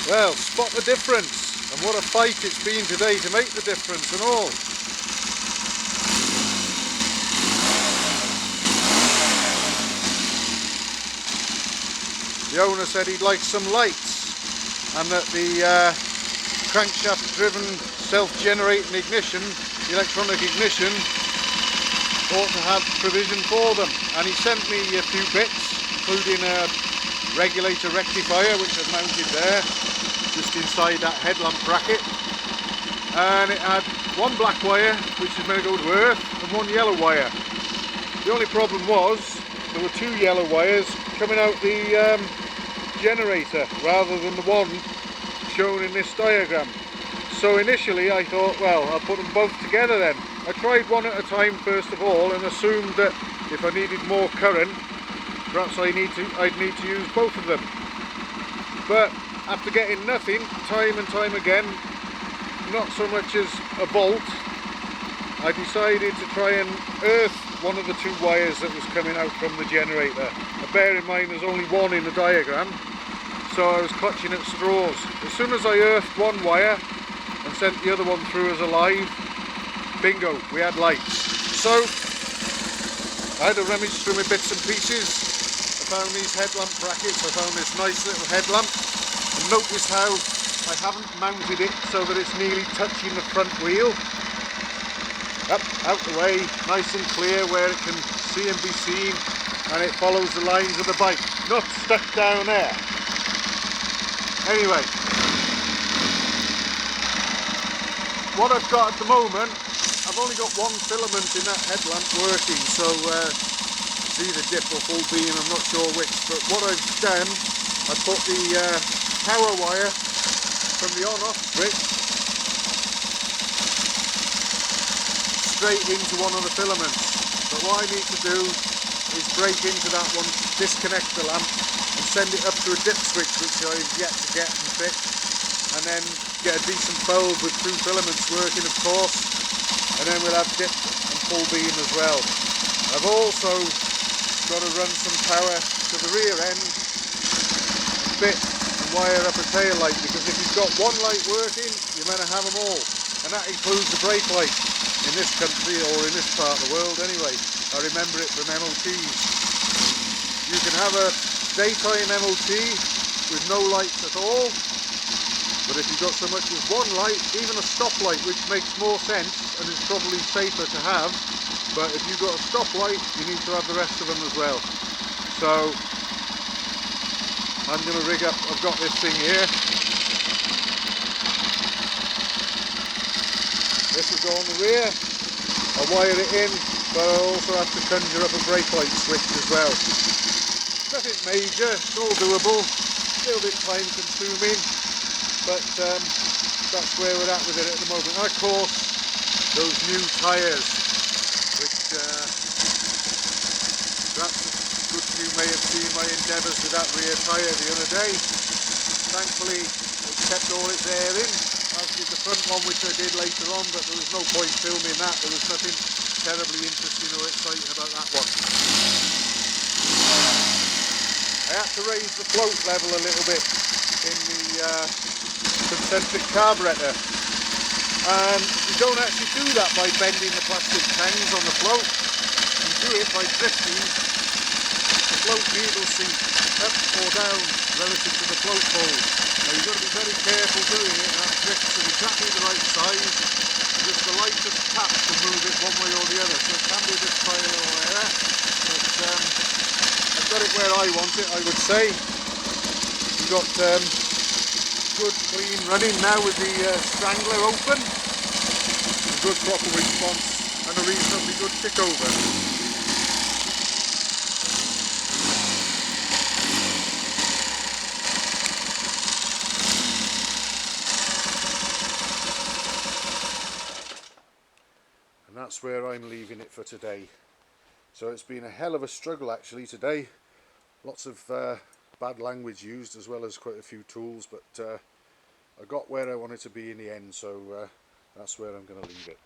Well, spot the difference, and what a fight it's been today to make the difference and all. The owner said he'd like some lights, and that the crankshaft driven self-generating ignition, electronic ignition, ought to have provision for them. And he sent me a few bits, including a regulator rectifier which I've mounted there, just inside that headlamp bracket. And it had one black wire which is meant to go to earth and one yellow wire. The only problem was there were two yellow wires coming out the generator rather than the one shown in this diagram. So initially I thought, well, I'll put them both together then. I tried one at a time first of all and assumed that if I needed more current, perhaps I'd need to use both of them. But after getting nothing time and time again, not so much as a volt, I decided to try and earth one of the two wires that was coming out from the generator. Now, bear in mind there's only one in the diagram, so I was clutching at straws. As soon as I earthed one wire and sent the other one through as a live, bingo, we had lights. So I had to rummage through my bits and pieces. I found these headlamp brackets, I found this nice little headlamp, and notice how I haven't mounted it so that it's nearly touching the front wheel. Up, out the way, nice and clear where it can see and be seen, and it follows the lines of the bike, not stuck down there. Anyway, what I've got at the moment, I've only got one filament in that headlamp working, so it's either dip or full beam, I'm not sure which, but what I've done, I put the power wire from the on-off switch straight into one of the filaments. But what I need to do is break into that one, disconnect the lamp and send it up to a dip switch, which I've yet to get and fit, and then get a decent bulb with two filaments working, of course, and then we'll have dip and full beam as well. I've also got to run some power to the rear end and fit and wire up a tail light, because if you've got one light working, you're meant to have them all, and that includes the brake light in this country, or in this part of the world anyway. I remember it from MOTs. You can have a daytime MOT with no lights at all, but if you've got so much as one light, even a stoplight, which makes more sense and is probably safer to have, but if you've got a stoplight, you need to have the rest of them as well. So I'm going to rig up, I've got this thing here. This will go on the rear, I'll wire it in, but I'll also have to conjure up a brake light switch as well. Nothing major, it's all doable, a little bit time consuming, but that's where we're at with it at the moment. And of course, those new tyres, which perhaps a good few may have seen my endeavours with that rear tyre the other day. Thankfully, it kept all its air in, as did the front one, which I did later on, but there was no point filming that. There was nothing terribly interesting or exciting about that one. I had to raise the float level a little bit in the concentric carburettor, and you don't actually do that by bending the plastic tangs on the float. You do it by drifting the float needle seat up or down relative to the float hole. Now you've got to be very careful doing it, and that drifts at exactly the right size. Just the lightest tap to move it one way or the other, so it can be a bit trial or error, but I've got it where I want it, I would say. We've got good clean running now with the strangler open, a good proper response and a reasonably good tick over. And that's where I'm leaving it for today. So it's been a hell of a struggle actually today. Lots of bad language used, as well as quite a few tools, but I got where I wanted to be in the end, so that's where I'm going to leave it.